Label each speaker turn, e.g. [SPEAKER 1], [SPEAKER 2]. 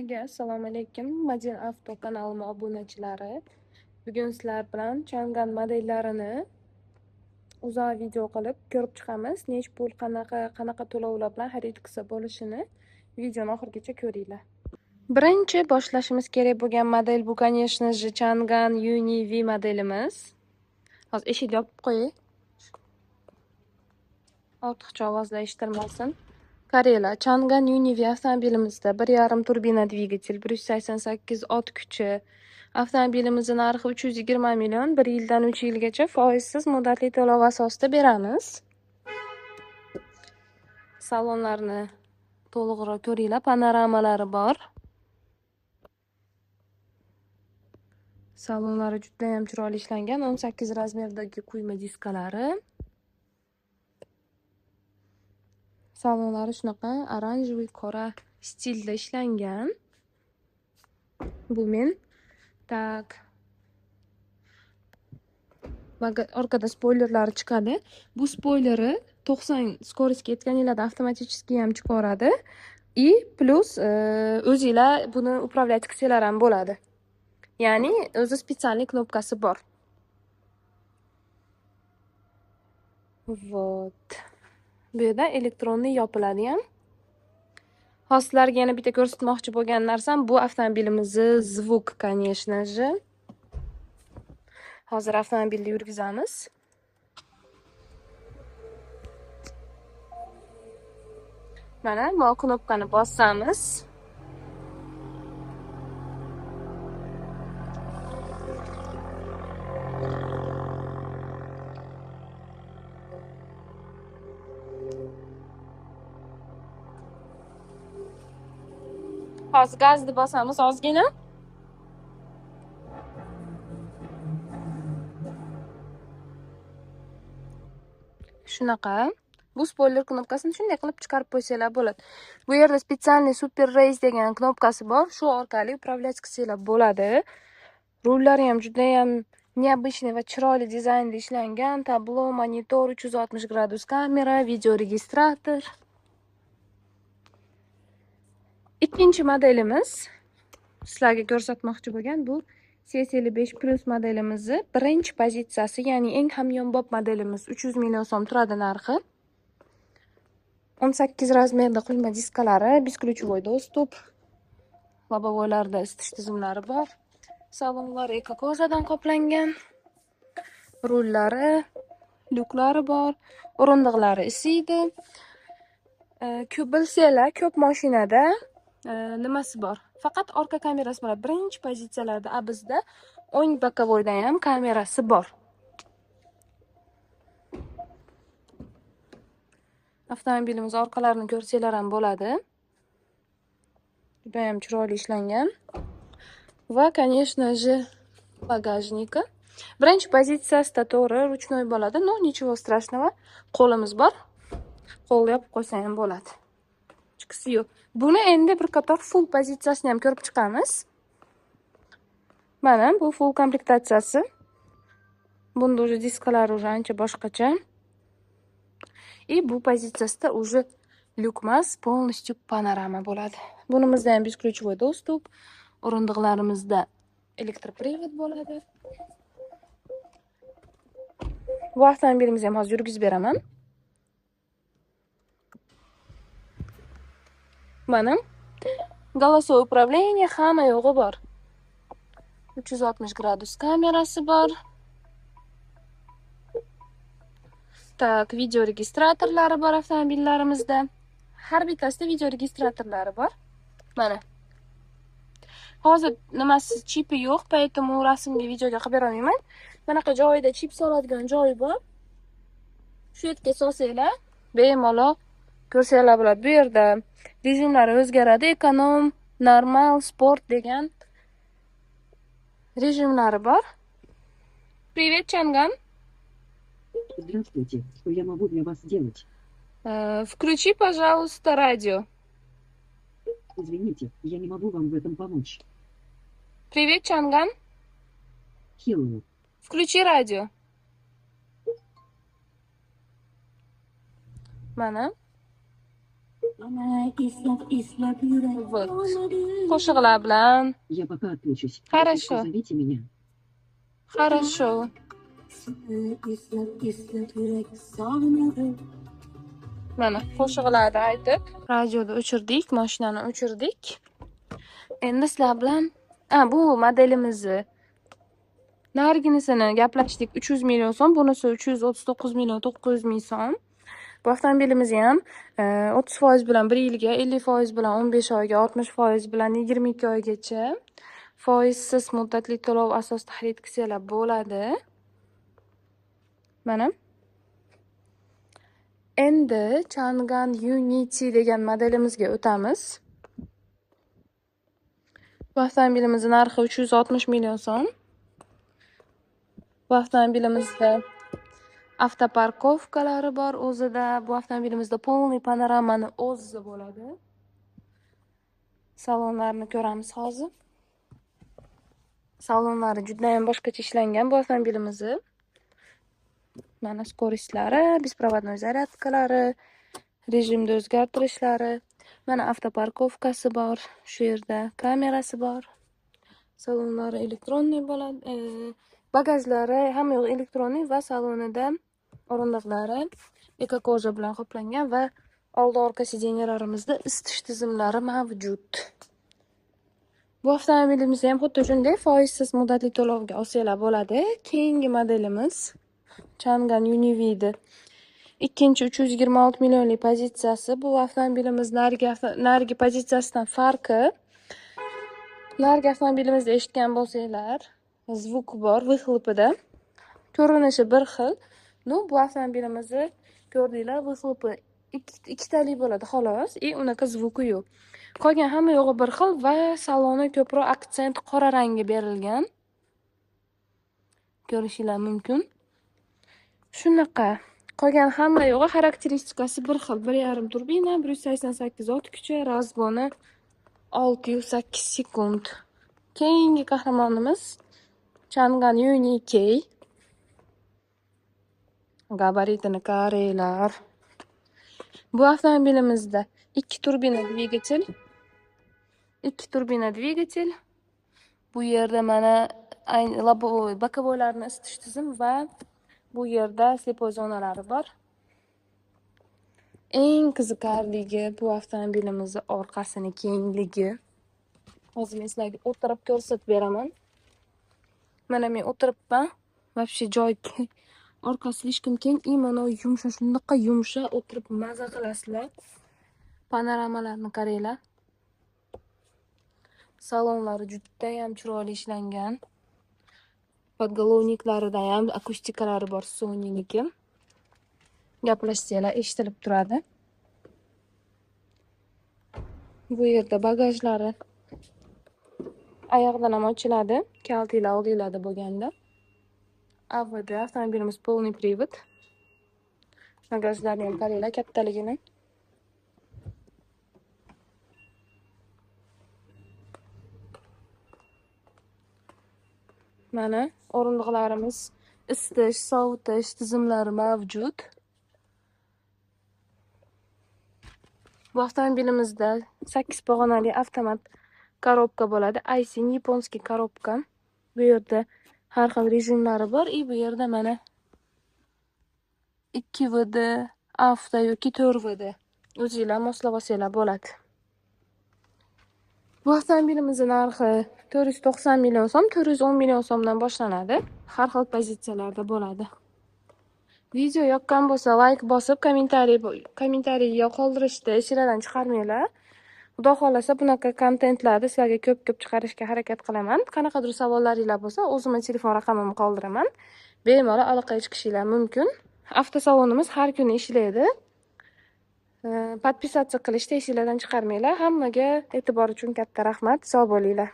[SPEAKER 1] Hammaga assalomu alaykum. Majid Avto kanalima obunachilari. Bugun sizlar bilan Chang'an modellarini uzoq video qilib ko'rib chiqamiz. Nech pul, qanaqa to'lovlar bilan xarid qilsa bo'lishini videoni oxirigacha ko'ringlar. Birinchi boshlashimiz kerak bo'lgan model bu, конечно же, Chang'an Uni V modelimiz. Hozir eshikni yopib qo'ying. Ortiqcha ovozlar eshitilmasin. Karela Chang'an Uni V avtomobilimizda 1.5 turbina dvigatel, 188 ot kuchi. Avtomobilimizning narxi 320 million, 1 yildan 3 yilgacha foizsiz muddatli to'lov asosida beramiz. Salonlarni to'liqroq ko'ringlar, panoramalari bor. Salonlari juda ham chiroyli ishlangan, 18 razmerdagi quyma diskalari. Salonlari shunaqa oranjoviy qora stilda ishlangan. Bu men tak. Orqada spoilerlari chiqadi. Bu spoileri 90 skoroskga yetganinglarda avtomaticheskiy ham chiqaradi. И plus o'zinglar buni upravlять qilsanglar ham bo'ladi. Ya'ni o'zi spetsialniy knopkasi bor. Вот. Bu yerda elektronniy yopiladi ham. Hozir sizlarga yana bitta ko'rsatmoqchi bo'lgan narsam bu avtomobilimizning zvuk, конечно же. Hozir avtomobilni yurgizamiz. Mana bu knopkani bossamiz. Hozir gazni bosamiz ozgina. Shunaqa. Bu spoiler knopkasini shunday qilib chiqarib qo'ysanglar bo'ladi. Bu yerda spetsialniy super race degan knopkasi bor. Shu orqali upravlять qilsanglar bo'ladi. Rullari ham juda ham необычный va chiroyli dizaynda ishlangan. Tablo, monitor, 360 gradus kamera, video registrator. Ikkinchi modelimiz sizlarga ko'rsatmoqchi bo'lgan bu C55 Plus modelimizni birinchi pozitsiyasi, ya'ni eng hamyonbop modelimiz 300 million so'm turadi narxi. 18 razmerda quyma diskalari, besключевой достуp, lobovoylarda isitish tizimlari bor. Salonlari ekokozadan qoplangan. Rullari, lyuklari bor, o'rindiqlari isiydi. Ko'p bilsanglar, ko'p mashinada nimasi bor? Faqat orqa kamerasi bor. Birinchi pozitsiyalarda bizda o'ng bokovoydan ham kamerasi bor. Avtomobilimiz orqalarini ko'rsanglar ham bo'ladi. Juda ham chiroyli ishlangan. Va, конечно же, bagajniki. Birinchi pozitsiyasida to'g'ri ruchnoy bo'ladi, но ничего страшного. Qo'limiz bor. Qo'lni yopib qo'ysa ham bo'ladi. Chiqisi yo'q. Buni endi bir qator full pozitsiyasini ham ko'rib chiqamiz. Mana bu full komplektatsiyasi. Bunda уже diskalari уже ancha boshqacha. И bu pozitsiyasida уже lyukmas полностью panorama bo'ladi. Bunimizda ham besключевой доступ, o'rindiqlarimizda elektroprivod bo'ladi. Bu avtomobilimizni ham hozir yurgizib beraman. Mana голосовое управление hamma yo'g'i bor. 360 gradus kamerasi bor. Tak, video registratorlari bor avtomobillarimizda. Har bittasida video registratorlari bor. Mana. Hozir nimasi chipi yo'q, поэтому rasmga videoga qilib bera olmayman. Bunaqa joyida chip soladigan joyi bor. Shu yerga solsanglar, bemalol ko'rsanglar bo'ladi. Bu yerda rejimlari o'zgaradi. Ekonom, normal, sport degan rejimlari bor. Привет, Chang'an.
[SPEAKER 2] Здравствуйте, что я могу для вас сделать?
[SPEAKER 1] Включи, пожалуйста, радио.
[SPEAKER 2] Извините, я не могу вам в этом помочь.
[SPEAKER 1] Привет, Chang'an.
[SPEAKER 2] Hello.
[SPEAKER 1] Включи радио. Mana. Вот. Qo'shiqlar bilan.
[SPEAKER 2] Я пока отключусь.
[SPEAKER 1] Хорошо.
[SPEAKER 2] Позовите меня.
[SPEAKER 1] Хорошо. Mana qo'shiqlarni aytib, radioni o'chirdik, mashinani o'chirdik. Endi sizlar bilan bu modelimizni nariginisini gaplashdik 300 million so'm, bunisi 339 million 900 ming so'm. Bu avtomobilimizni ham 30% bilan 1 yilga, 50% bilan 15 oyga, 60% bilan 22 oygacha foizsiz muddatli to'lov asosida xarid qilsanglar bo'ladi. Mana. Endi Chang'an Unity degan modelimizga o'tamiz. Bu avtomobilimizning narxi 360 million so'm. Bu avtomobilimizda avtoparkovkalari bor o'zida. Bu avtomobilimizda polniy panoramani o'zi bo'ladi. Salonlarni ko'ramiz hozir. Salonlari juda ham boshqacha ishlangan bu avtomobilimizni. Mana skoroslari, беспроводной zaryadkalari, rejimda o'zgartirishlari. Mana avtoparkovkasi bor, shu yerda kamerasi bor. Salonlari elektronniy bo'ladi. Bagajlari hamma yo'q elektronniy va salonida o'rindiqlari ekokoja bilan qoplangan va oldi orqa sideniyalarimizda isitish tizimlari mavjud. Bu avtomobilimizni ham xuddi shunday foizsiz muddatli to'lovga olsanglar bo'ladi. Keyingi modelimiz Chang'an Unity. Ikkinchi 326 millionlik pozitsiyasi. Bu avtomobilimiz narigi pozitsiyasidan farqi. Narigi avtomobilimizda eshitgan bo'lsanglar, zvuk bor выхлопida. Ko'rinishi bir xil. Bu avtomobilimizni ko'rdinglar, выхлопi ikkitalik bo'ladi xolos. Unaqa zvuki yo'q. Qolgan hamma yo'g'i bir xil va saloni ko'proq aksent qora rangga berilgan. Ko'rishingiz mumkin. Shunaqa. Qolgan hamma yo'g'i xarakteristikasi bir xil. 1.5 turbina, 188 ot kuchi, razgoni 608 sekund. Keyingi qahramonimiz Chang'an Unity. Gabaritini qaranglar. Bu avtomobilimizda 2 turbina dvigatel. Bu yerda mana bokovoylarni isitish tizimi va bu yerda slepoy zonalari bor. Eng qiziqarligi bu avtomobilimizning orqasini kengligi. Hozir men sizlarga o'tirib ko'rsatib beraman. Mana men o'tiribman. Вообще joy orqasi hechkim keng, mana yumshoq, shunaqa yumshoq o'tirib maza qilasizlar. Panoramalarni qaranglar. Salonlari juda ham chiroyli ishlangan. Podголовникlarida ham akustikalari bor, Sony'niki. Gaplashsanglar eshitilib turadi. Bu yerda bagajlari oyoqdan ham ochiladi, kaltinglar oldinglarda bo'lganda. AVD avtomobilimiz полный привод. Bagajlarni ham qaranglar kattaligini. Mana o'rindiqlarimiz, isitish, sovutish tizimlari mavjud. Bu avtomobilimizda 8 pog'onali avtomat korobka bo'ladi. Aisin yaponskiy korobka. Bu yerda har xil rejimlari bor. Bu yerda mana 2VD, avto yoki 4VD. O'zingizlar moslab olsanglar bo'ladi. Bu avtomobilimizning narxi 490 million so'm, 410 million so'mdan boshlanadi. Har xil pozitsiyalarda bo'ladi. Video yoqqan bo'lsa, like bosib, kommentariy qoldirishni esingizdan chiqarmanglar. Xudo xolasa bunaqa kontentlarni sizlarga ko'p chiqarishga harakat qilaman. Qanaqadir savollaringiz bo'lsa, o'zimning telefon raqamimni qoldiraman. Bemalol aloqaga chiqishingiz mumkin. Avtosalonimiz har kuni ishlaydi. Podpisatsiya qilishni esingizdan chiqarmanglar. Hammaga e'tibor uchun katta rahmat. Sog' bo'linglar.